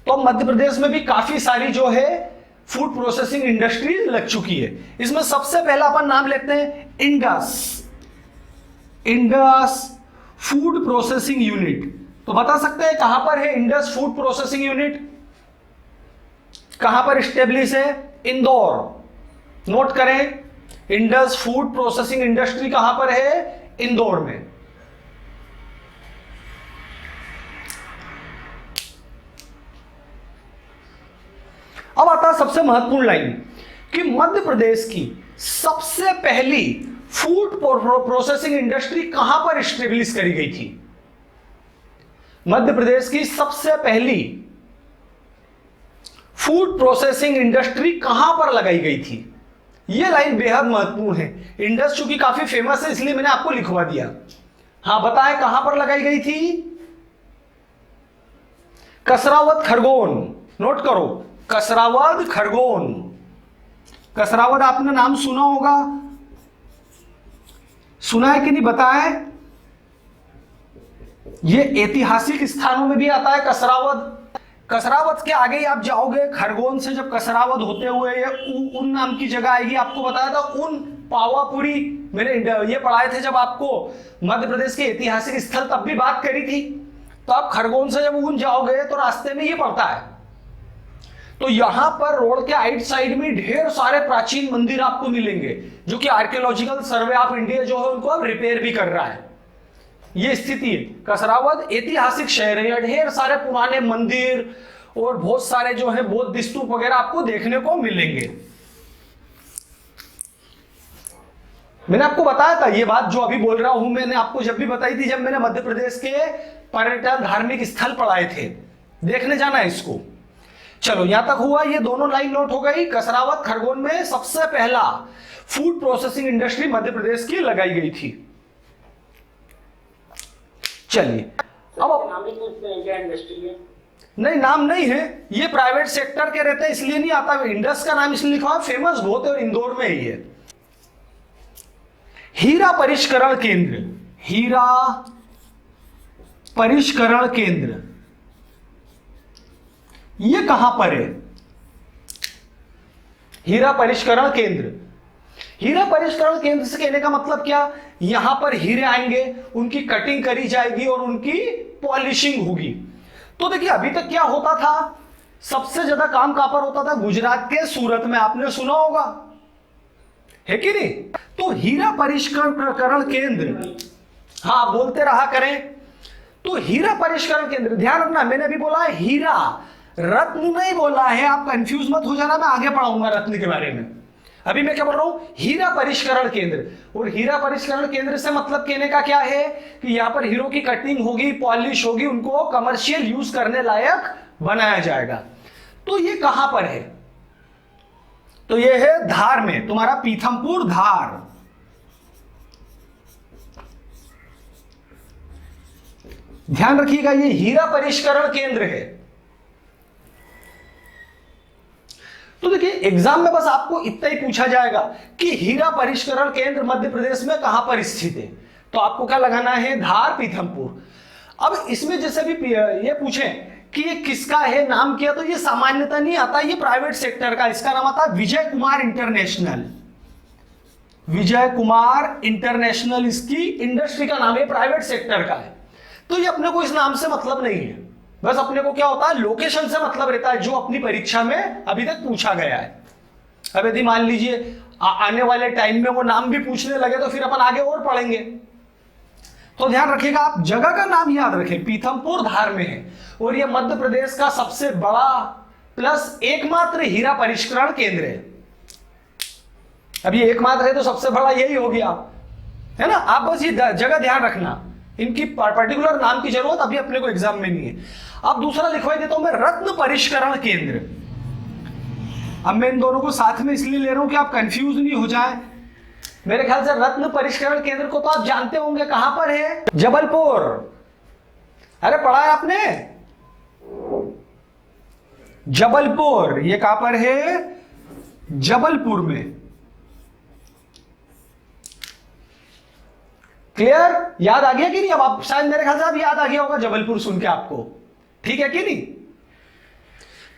तो मध्य प्रदेश में भी काफी सारी जो है फूड प्रोसेसिंग इंडस्ट्री लग चुकी है। इसमें सबसे पहला अपन नाम लेते हैं इंडस फूड प्रोसेसिंग यूनिट। तो बता सकते हैं कहां पर है इंडस फूड प्रोसेसिंग यूनिट, कहां पर स्टेब्लिश है? इंदौर। नोट करें, इंडस फूड प्रोसेसिंग इंडस्ट्री कहां पर है? इंदौर में। अब आता है सबसे महत्वपूर्ण लाइन कि मध्य प्रदेश की सबसे पहली फूड प्रोसेसिंग इंडस्ट्री कहां पर स्टेब्लिश करी गई थी? मध्य प्रदेश की सबसे पहली फूड प्रोसेसिंग इंडस्ट्री कहां पर लगाई गई थी? यह लाइन बेहद महत्वपूर्ण है। इंडस चूंकि काफी फेमस है इसलिए मैंने आपको लिखवा दिया। हां बताएं कहां पर लगाई गई थी? कसरावद खरगोन। नोट करो, कसरावद खरगोन। कसरावद आपने नाम सुना होगा, सुना है कि नहीं बताएं? ये ऐतिहासिक स्थानों में भी आता है कसरावद। कसरावद के आगे ही आप जाओगे, खरगोन से जब कसरावद होते हुए ये उन नाम की जगह आएगी। आपको बताया था उन पावापुरी, मैंने ये पढ़ाए थे जब आपको मध्य प्रदेश के ऐतिहासिक स्थल, तब भी बात करी थी। तो आप खरगोन से जब उन जाओगे तो रास्ते में ये पड़ता है। तो यहां पर रोड के आइट साइड में ढेर सारे प्राचीन मंदिर आपको मिलेंगे, जो कि आर्कियोलॉजिकल सर्वे ऑफ इंडिया जो है उनको अब रिपेयर भी कर रहा है। ये स्थिति है। कसरावद ऐतिहासिक शहर है, ढेर सारे पुराने मंदिर और बहुत सारे जो है बौद्ध स्तूप वगैरह आपको देखने को मिलेंगे। मैंने आपको बताया था ये बात जो अभी बोल रहा हूं, मैंने आपको जब भी बताई थी जब मैंने मध्य प्रदेश के पर्यटन धार्मिक स्थल पढ़ाए थे। देखने जाना है इसको। चलो यहां तक हुआ, ये दोनों लाइन नोट हो गई। कसरावद खरगोन में सबसे पहला food processing industry Madhya Pradesh की लगाई गई थी। चलिए अब नाम भी पूछते हैं क्या इंडस्ट्री है? नहीं, नाम नहीं है, ये प्राइवेट सेक्टर के रहते हैं इसलिए नहीं आता। इंडस का नाम इसलिए लिखा है, फेमस बहुत है और इंदौर में ही है। हीरा परिष्करण केंद्र, हीरा परिष्करण केंद्र ये कहां पर है? हीरा परिष्करण केंद्र। हीरा परिष्करण केंद्र से कहने का मतलब क्या? यहां पर हीरे आएंगे, उनकी कटिंग करी जाएगी और उनकी पॉलिशिंग होगी। तो देखिए अभी तक क्या होता था, सबसे ज्यादा काम कहां पर होता था? गुजरात के सूरत में, आपने सुना होगा, है कि नहीं? तो हीरा परिष्करण केंद्र, हाँ बोलते रहा करें। तो हीरा परिष्करण केंद्र, ध्यान रखना मैंने अभी बोला है हीरा, रत्न नहीं बोला है। आप कंफ्यूज मत हो जाना, मैं आगे पढ़ाऊंगा रत्न के बारे में। अभी मैं क्या बोल रहा हूं? हीरा परिष्करण केंद्र। और हीरा परिष्करण केंद्र से मतलब कहने का क्या है कि यहां पर हीरो की कटिंग होगी, पॉलिश होगी, उनको कमर्शियल यूज करने लायक बनाया जाएगा। तो ये कहां पर है? तो ये है धार में, तुम्हारा पीथमपुर धार। ध्यान रखिएगा ये हीरा परिष्करण केंद्र है। तो देखिए एग्जाम में बस आपको इतना ही पूछा जाएगा कि हीरा परिष्करण केंद्र मध्य प्रदेश में कहां पर स्थित है। तो आपको क्या लगाना है? धार, पीथमपुर। अब इसमें जैसे भी ये पूछें कि ये किसका है, नाम क्या, तो ये सामान्यता नहीं आता, ये प्राइवेट सेक्टर का। इसका नाम आता है विजय कुमार इंटरनेशनल। विजय कुमार इंटरनेशनल इसकी इंडस्ट्री का नाम है, प्राइवेट सेक्टर का है। तो ये अपने को इस नाम से मतलब नहीं है, बस अपने को क्या होता है लोकेशन से मतलब रहता है, जो अपनी परीक्षा में अभी तक पूछा गया है। अब यदि मान लीजिए आने वाले टाइम में वो नाम भी पूछने लगे तो फिर अपन आगे और पढ़ेंगे। तो ध्यान रखिएगा, आप जगह का नाम याद रखें, पीथमपुर धार में है और यह मध्य प्रदेश का सबसे बड़ा प्लस एकमात्र हीरा परिष्करण केंद्र है। अब ये एकमात्र है तो सबसे बड़ा यही हो गया, है ना। आप बस ये जगह ध्यान रखना, इनकी पर्टिकुलर नाम की जरूरत अभी अपने को एग्जाम में नहीं है। अब दूसरा लिखवाई देता हूं मैं, रत्न परिष्करण केंद्र। अब मैं इन दोनों को साथ में इसलिए ले रहा हूं कि आप कंफ्यूज नहीं हो जाए। मेरे ख्याल से रत्न परिष्करण केंद्र को तो आप जानते होंगे, कहां पर है? जबलपुर। अरे पढ़ा है आपने, जबलपुर। ये कहां पर है? जबलपुर में। क्लियर? याद आ गया कि नहीं? अब आप शायद, मेरे ख्याल से अब याद आ गया होगा जबलपुर सुन के आपको, ठीक है कि नहीं?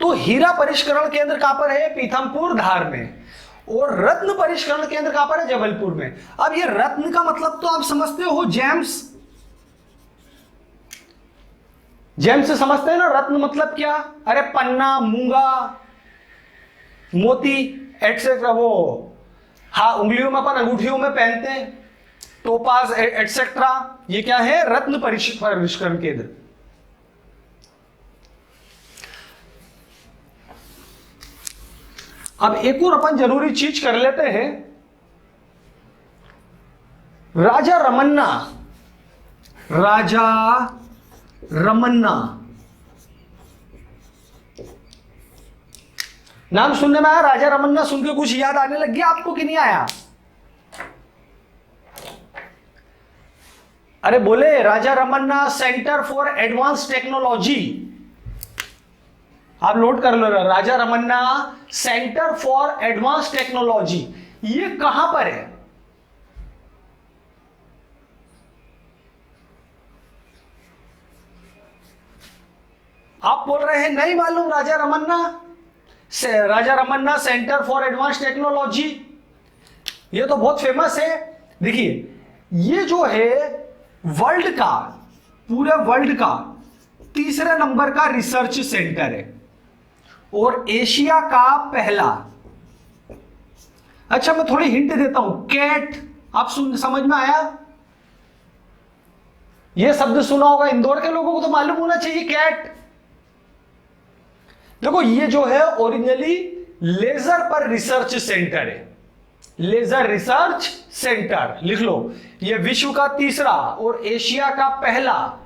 तो हीरा परिष्करण केंद्र कहां पर है? पीथमपुर, धार में। और रत्न परिष्करण केंद्र कहां पर है? जबलपुर में। अब ये रत्न का मतलब तो आप समझते हो, जेम्स। जेम्स से समझते हैं ना, रत्न मतलब क्या? अरे पन्ना, मूंगा, मोती एटसेट्रा, वो हाँ उंगलियों में अपन अंगूठियों में पहनते हैं, टोपाज एटसेट्रा। ये क्या है? रत्न परिष्करण केंद्र। अब एक और अपन जरूरी चीज कर लेते हैं, राजा रमन्ना। राजा रमन्ना नाम सुनने में आया? राजा रमन्ना सुन के कुछ याद आने लग गया आपको कि नहीं आया? अरे बोले, Raja Ramanna centre for advance technology. आप नोट कर लो, Raja Ramanna centre for advance technology. ये कहां पर है? आप बोल रहे हैं नहीं मालूम Raja Ramanna centre for advance technology. ये तो बहुत फेमस है। देखिए, ये जो है वर्ल्ड का, पूरे वर्ल्ड का तीसरे नंबर का रिसर्च सेंटर है और एशिया का पहला। अच्छा, मैं थोड़ी हिंट देता हूं। कैट, आप समझ में आया? यह शब्द सुना होगा, इंदौर के लोगों को तो मालूम होना चाहिए कैट। देखो, ये जो है ओरिजिनली लेजर पर रिसर्च सेंटर है। लेजर रिसर्च सेंटर लिख लो। ये विश्व का तीसरा और एशिया का पहला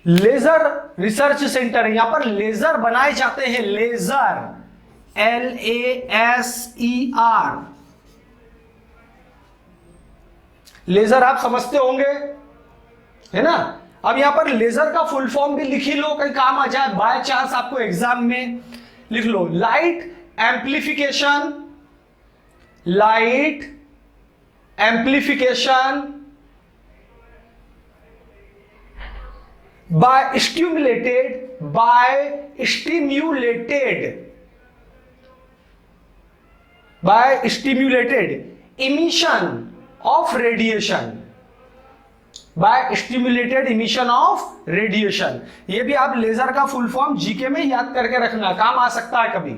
लेजर रिसर्च सेंटर है। यहां पर लेजर बनाए जाते हैं, लेजर, LASER। लेजर आप समझते होंगे, है ना। अब यहां पर लेजर का फुल फॉर्म भी लिख ही लो, कहीं काम आ जाए बाय चांस आपको एग्जाम में। लिख लो, light amplification, light amplification by stimulated emission of radiation, by stimulated emission of radiation। ये भी आप लेजर का फुल फॉर्म जीके में याद करके रखना, काम आ सकता है कभी।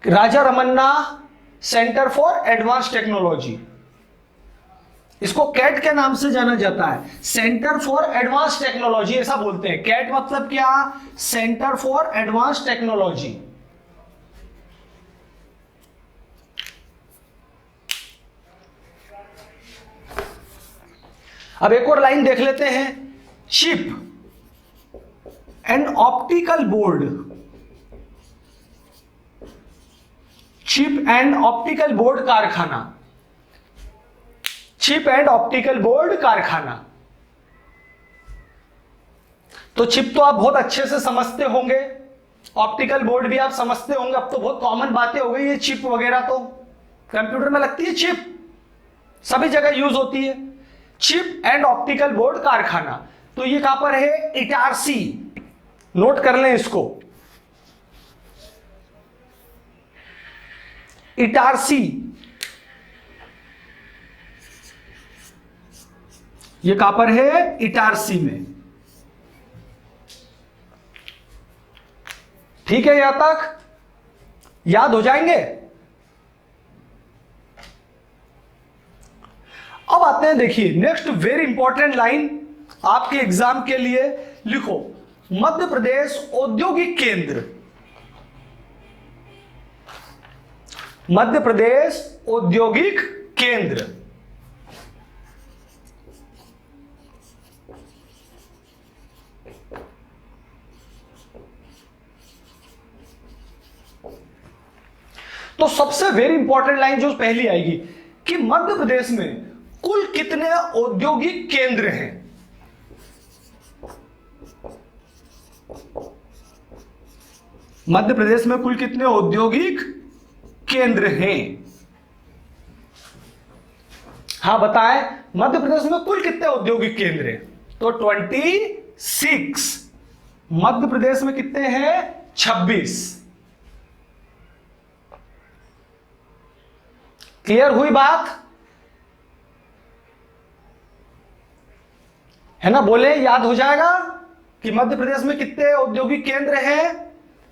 Raja Ramanna centre for advance technology, इसको कैट के नाम से जाना जाता है, सेंटर फॉर एडवांस टेक्नोलॉजी ऐसा बोलते हैं। कैट मतलब क्या? Centre for advance technology. अब एक और लाइन देख लेते हैं, chip and optical board, chip and optical board कारखाना, चिप एंड ऑप्टिकल बोर्ड कारखाना। तो चिप तो आप बहुत अच्छे से समझते होंगे, ऑप्टिकल बोर्ड भी आप समझते होंगे। अब तो बहुत कॉमन बातें हो गई है, चिप वगैरह तो कंप्यूटर में लगती है, चिप सभी जगह यूज होती है। चिप एंड ऑप्टिकल बोर्ड कारखाना, तो ये कहां पर है? इटारसी। नोट कर लें इसको, इटारसी। ये कहां पर है? इटारसी में। ठीक है, यहां तक याद हो जाएंगे। अब आते हैं, देखिए नेक्स्ट वेरी इंपॉर्टेंट लाइन आपके एग्जाम के लिए। लिखो, मध्य प्रदेश औद्योगिक केंद्र, मध्य प्रदेश औद्योगिक केंद्र। तो सबसे वेरी इंपॉर्टेंट लाइन जो पहली आएगी कि मध्य प्रदेश में कुल कितने औद्योगिक केंद्र हैं। मध्य प्रदेश में कुल कितने औद्योगिक केंद्र हैं? हाँ बताएं, मध्य प्रदेश में कुल कितने औद्योगिक केंद्र हैं? तो 26। मध्य प्रदेश में कितने हैं? 26। क्लियर हुई बात है ना? बोले, याद हो जाएगा कि मध्य प्रदेश में कितने औद्योगिक केंद्र हैं?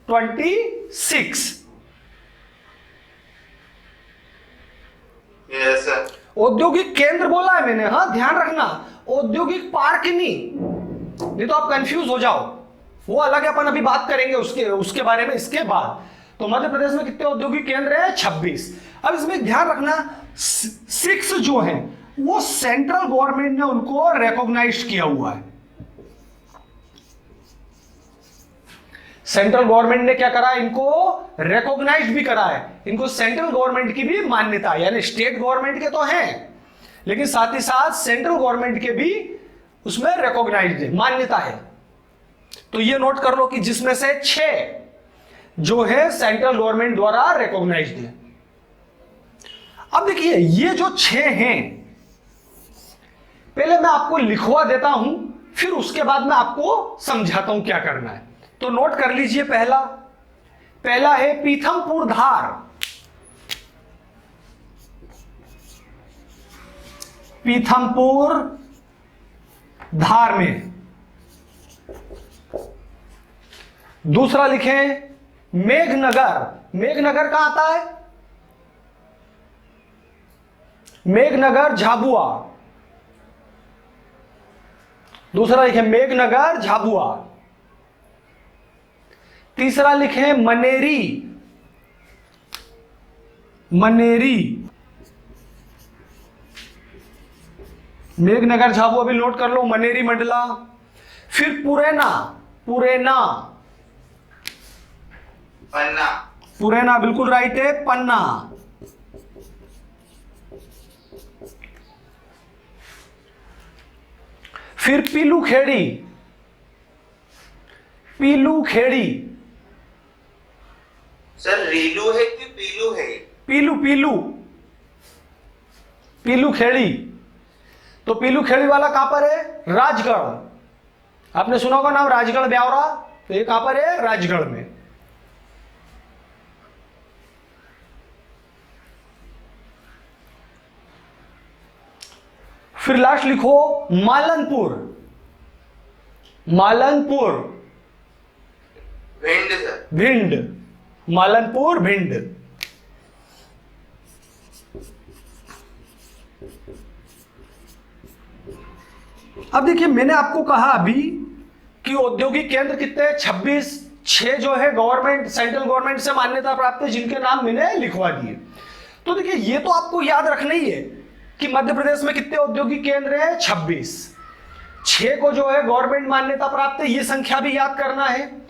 26। Yes sir. औद्योगिक केंद्र बोला है मैंने, हाँ ध्यान रखना, औद्योगिक पार्क नहीं तो आप कंफ्यूज हो जाओ, वो अलग है, अपन अभी बात करेंगे उसके बारे में इसके बाद। तो मध्य प्रदेश में कितने औद्योगिक केंद्र हैं? 26। अब इसमें ध्यान रखना 6 जो है वो सेंट्रल गवर्नमेंट ने उनको रिकॉग्नाइज किया हुआ है। सेंट्रल गवर्नमेंट ने क्या करा? इनको रिकॉग्नाइज भी करा है, इनको सेंट्रल गवर्नमेंट की भी मान्यता, यानी स्टेट गवर्नमेंट के तो हैं लेकिन साथ ही साथ सेंट्रल गवर्नमेंट के भी उसमें रिकॉग्नाइज है, मान्यता है। तो ये नोट कर लो कि जिसमें से 6 जो है सेंट्रल गवर्नमेंट द्वारा रिकॉग्नाइज्ड है। अब देखिए ये जो 6 हैं, पहले मैं आपको लिखवा देता हूं, फिर उसके बाद मैं आपको समझाता हूं क्या करना है। तो नोट कर लीजिए, पहला है पीथमपुर धार, पीथमपुर धार में। दूसरा लिखें मेघनगर, मेघनगर कहां आता है? मेघनगर झाबुआ। दूसरा लिखें मेघनगर झाबुआ। तीसरा लिखें मनेरी, मनेरी। मेघनगर झाबुआ भी नोट कर लो, मनेरी मंडला। फिर पुरैना, पुरैना, पन्ना, पुरैना बिल्कुल राइट है, पन्ना। फिर पीलू खेड़ी, पीलू खेड़ी। सर रीलू है कि पीलू है? पीलू, पीलू, पीलू खेड़ी। तो पीलू खेड़ी वाला कहां पर है? राजगढ़। आपने सुना होगा नाम राजगढ़ ब्यावरा, तो ये कहां पर है? राजगढ़ में। फिर लास्ट लिखो मालनपुर, मालनपुर, भिंड सर। भिंड, मालनपुर भिंड। अब देखिए मैंने आपको कहा अभी कि औद्योगिक केंद्र कितने? 26। 6 जो है गवर्नमेंट, सेंट्रल गवर्नमेंट से मान्यता प्राप्त है, जिनके नाम मैंने लिखवा दिए। तो देखिए ये तो आपको याद रखना ही है कि मध्य प्रदेश में कितने औद्योगिक केंद्र हैं? 26। 6 को जो है गवर्नमेंट मान्यता प्राप्त है, ये संख्या भी याद करना है।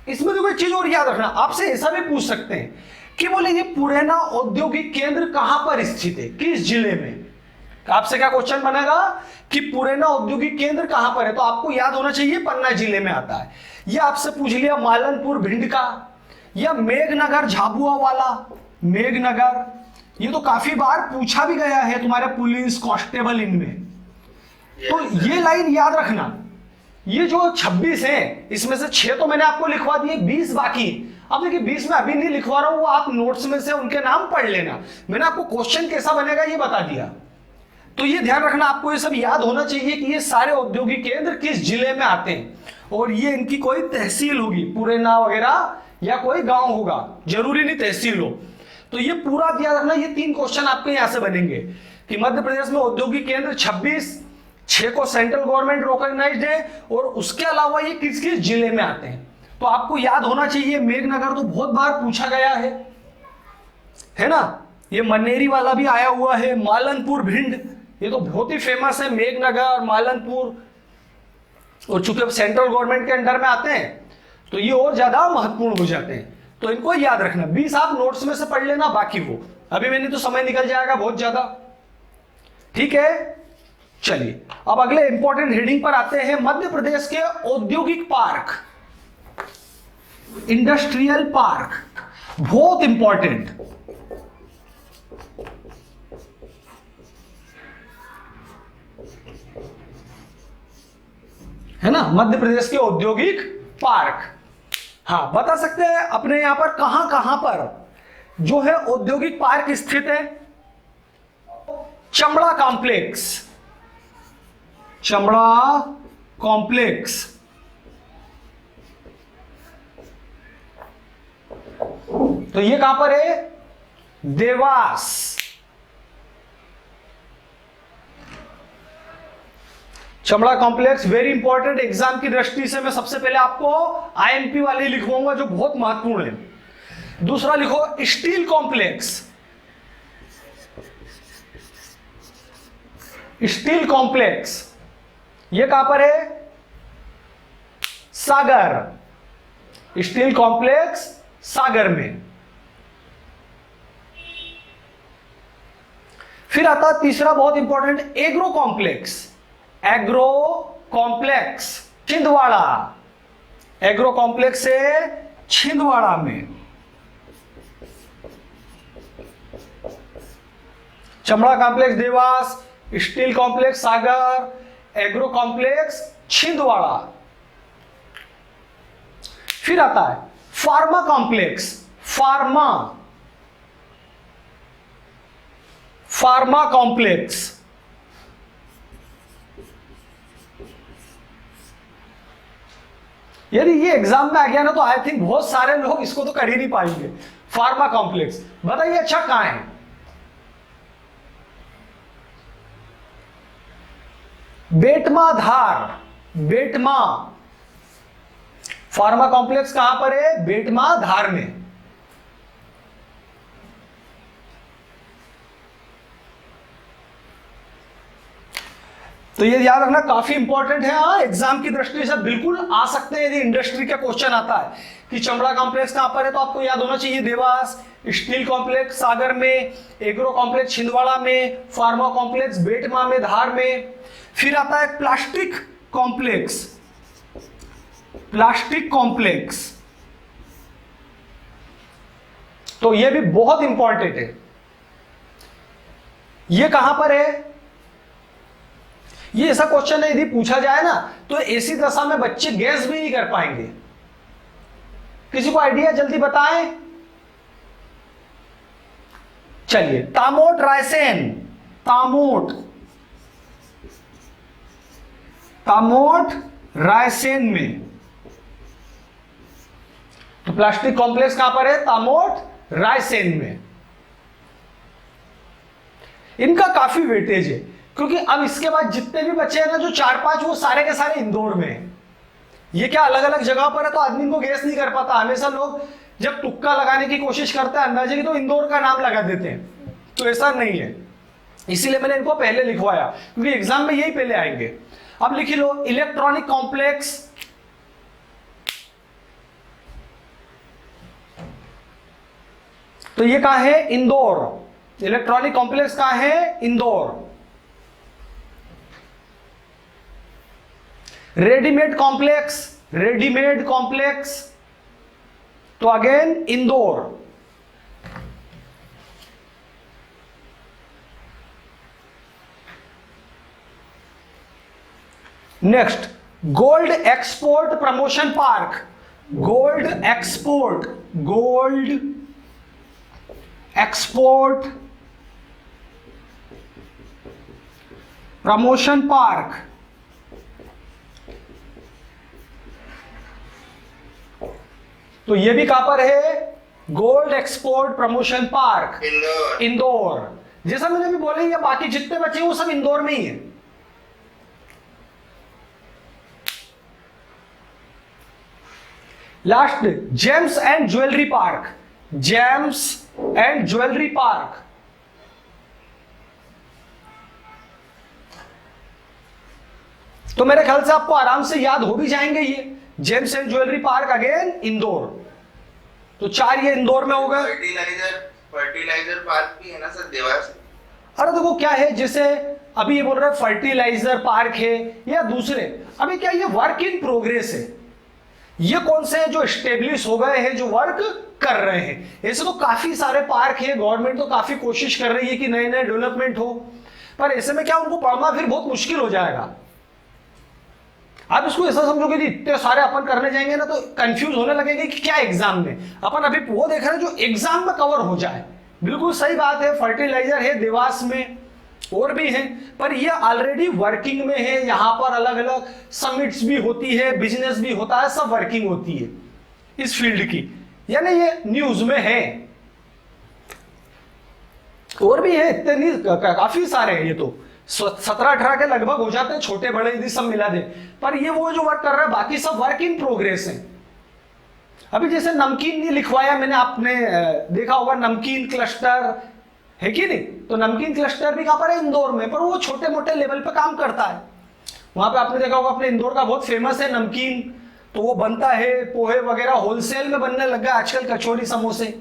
इसमें तो कोई चीज और याद रखना, आपसे ऐसा भी पूछ सकते हैं कि बोले ये पुरैना औद्योगिक केंद्र कहां पर स्थित है, किस जिले में? आपसे क्या क्वेश्चन बनेगा कि पुरैना औद्योगिक केंद्र कहां पर है, तो आपको याद होना चाहिए पन्ना जिले में आता है। ये आपसे पूछ लिया मालनपुर भिंड का, या मेघनगर झाबुआ वाला, मेघनगर, ये तो काफी बार पूछा भी गया है तुम्हारे पुलिस कांस्टेबल इनमें। तो ये लाइन याद रखना, ये जो 26 है इसमें से 6 तो मैंने आपको लिखवा दिए, 20 बाकी। अब देखिए 20 में अभी नहीं लिखवा रहा हूं, वो आप नोट्स में से उनके नाम पढ़ लेना। मैंने आपको क्वेश्चन कैसा बनेगा ये बता दिया। तो ये ध्यान रखना, आपको ये सब याद होना चाहिए कि ये सारे औद्योगिक केंद्र किस जिले में आते हैं, और ये इनकी कोई तहसील होगी, पुरैना वगैरह, या कोई गांव होगा, जरूरी नहीं तहसील हो। तो ये पूरा याद रखना, ये 3 क्वेश्चन आपके यहां से बनेंगे कि मध्य प्रदेश में औद्योगिक केंद्र 26, 6 को सेंट्रल गवर्नमेंट रिकॉग्नाइज्ड है, और उसके अलावा ये किस किस जिले में आते हैं। तो आपको याद होना चाहिए, मेघनगर तो बहुत बार पूछा गया है ना। ये मनेरी वाला भी आया हुआ है, मालनपुर भिंड, ये तो बहुत ही फेमस है, मेघनगर, मालनपुर, और चूंकि सेंट्रल गवर्नमेंट के अंडर में आते हैं तो ये और ज्यादा महत्वपूर्ण हो जाते हैं। तो इनको याद रखना, 20 आप नोट्स में से पढ़ लेना, बाकी वो अभी मैंने तो समय निकल जाएगा बहुत ज्यादा, ठीक है। चलिए अब अगले इंपॉर्टेंट हेडिंग पर आते हैं। मध्य प्रदेश के औद्योगिक पार्क, इंडस्ट्रियल पार्क, बहुत इंपॉर्टेंट है ना, मध्य प्रदेश के औद्योगिक पार्क। हाँ, बता सकते हैं अपने यहां पर कहां पर जो है औद्योगिक पार्क स्थित है। चमड़ा कॉम्प्लेक्स, चमड़ा कॉम्प्लेक्स, तो ये कहां पर है? देवास। चमड़ा कॉम्प्लेक्स वेरी इंपॉर्टेंट, एग्जाम की दृष्टि से मैं सबसे पहले आपको आईएमपी वाले लिखवाऊंगा जो बहुत महत्वपूर्ण है। दूसरा लिखो स्टील कॉम्प्लेक्स, स्टील कॉम्प्लेक्स, ये कहां पर है? सागर। स्टील कॉम्प्लेक्स सागर में। फिर आता तीसरा बहुत important, agro complex, agro complex Chhindwara, agro complex है छिंदवाड़ा में। चमड़ा कॉम्प्लेक्स देवास, स्टील कॉम्प्लेक्स सागर, एग्रो कॉम्प्लेक्स छिंदवाड़ा। फिर आता है फार्मा कॉम्प्लेक्स, फार्मा कॉम्प्लेक्स, यदि ये एग्जाम में आ गया ना तो आई थिंक बहुत सारे लोग इसको तो कर ही नहीं पाएंगे। फार्मा कॉम्प्लेक्स बताइए अच्छा कहां है? बेटमा धार, बेटमा, फार्मा कॉम्प्लेक्स कहां पर है? बेटमा धार में। तो ये याद रखना काफी इंपॉर्टेंट है। हाँ, एग्जाम की दृष्टि से बिल्कुल आ सकते हैं। यदि इंडस्ट्री का क्वेश्चन आता है कि चमड़ा कॉम्प्लेक्स कहां पर है, तो आपको याद होना चाहिए देवास, स्टील कॉम्प्लेक्स सागर में, एग्रो कॉम्प्लेक्स छिंदवाड़ा में, फार्मा कॉम्प्लेक्स बेटमा में, धार में। फिर आता है प्लास्टिक कॉम्प्लेक्स, प्लास्टिक कॉम्प्लेक्स, तो यह भी बहुत इंपॉर्टेंट है। यह कहां पर है? ये ऐसा क्वेश्चन है, यदि पूछा जाए ना तो ऐसी दशा में बच्चे गैस भी नहीं कर पाएंगे। किसी को आइडिया जल्दी बताएं। चलिए, तामोट रायसेन, तामोट, तामोट रायसेन में। तो प्लास्टिक कॉम्प्लेक्स कहां पर है? तामोट रायसेन में। इनका काफी वेटेज है, क्योंकि अब इसके बाद जितने भी बच्चे हैं ना, जो 4-5, वो सारे के सारे इंदौर में हैं। ये क्या अलग अलग जगह पर है तो आदमी को गेस नहीं कर पाता। हमेशा लोग जब तुक्का लगाने की कोशिश करते हैं अंदाजे की, तो इंदौर का नाम लगा देते हैं। तो ऐसा नहीं है, इसीलिए मैंने इनको पहले लिखवाया, क्योंकि एग्जाम में यही पहले आएंगे। अब लिख लो इलेक्ट्रॉनिक कॉम्प्लेक्स, तो ये कहां है? इंदौर। इलेक्ट्रॉनिक कॉम्प्लेक्स कहां है? Indore. Readymade complex, readymade complex, तो again Indore. Next, gold export promotion park, gold export, gold export promotion park, तो ये भी कहां पर है? Gold export promotion park, Indore. Indore. जैसा मैंने भी बोला, ये बाकी जितने बच्चे हैं वो सब इंदौर में ही है। Last, James and jewellery park, James and jewellery park. तो मेरे ख्याल से आपको आराम से याद हो भी जाएंगे ये, James and jewellery park again Indore. तो 4 ये इंदौर में हो गए। फर्टिलाइजर पार्क भी है ना सर देवास? अरे देखो क्या है, जैसे अभी ये बोल रहे हैं फर्टिलाइजर पार्क है या दूसरे, अभी क्या ये वर्क इन प्रोग्रेस है। ये कौन से हैं जो स्टेब्लिश हो गए हैं, जो वर्क कर रहे हैं। ऐसे तो काफी सारे पार्क हैं, गवर्नमेंट तो काफी कोशिश कर रही है कि नए नए डेवलपमेंट हो, पर ऐसे में क्या उनको पढ़ना फिर बहुत मुश्किल हो जाएगा। आप इसको ऐसा समझोगे कि इतने सारे अपन करने जाएंगे ना तो कंफ्यूज होने लगेंगे कि क्या एग्जाम में, अपन अभी वो देख रहे हैं जो एग्जाम में कवर हो जाए। बिल्कुल सही बात है, फर्टिलाइजर है देवास में, और भी है, पर ये ऑलरेडी वर्किंग में है। यहां पर अलग अलग समिट्स भी होती है, बिजनेस भी होता है, सब वर्किंग होती है इस फील्ड की, यानी ये न्यूज में है। और भी है, इतने नहीं, काफी सारे हैं। ये तो 17-18 के लगभग हो जाते हैं, छोटे बड़े यदि सब मिला दे। पर ये वो जो वर्क कर रहा है, बाकी सब वर्क इन प्रोग्रेस है। अभी जैसे नमकीन नहीं लिखवाया मैंने, आपने देखा होगा नमकीन क्लस्टर है कि नहीं, तो नमकीन क्लस्टर भी कहां पर है, इंदौर में, पर वो छोटे मोटे लेवल पे काम करता है। वहां पे आपने देखा होगा, अपने इंदौर का बहुत फेमस है नमकीन, तो वो बनता है, पोहे वगैरह होलसेल में बनने लग गया आजकल, कचौरी समोसे,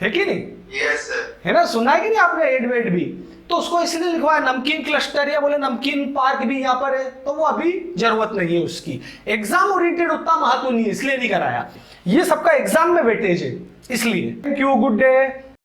है कि नहीं? Yes sir. है ना, सुना है कि नहीं आपने एड वेड भी, तो उसको इसलिए लिखवाया नमकीन क्लस्टर, या बोले नमकीन पार्क भी यहाँ पर है, तो वो अभी जरूरत नहीं है उसकी। एग्जाम ओरिएंटेड उतना महत्व नहीं है, इसलिए नहीं कराया। ये सबका एग्जाम में वेटेज है इसलिए। Thank you, good day.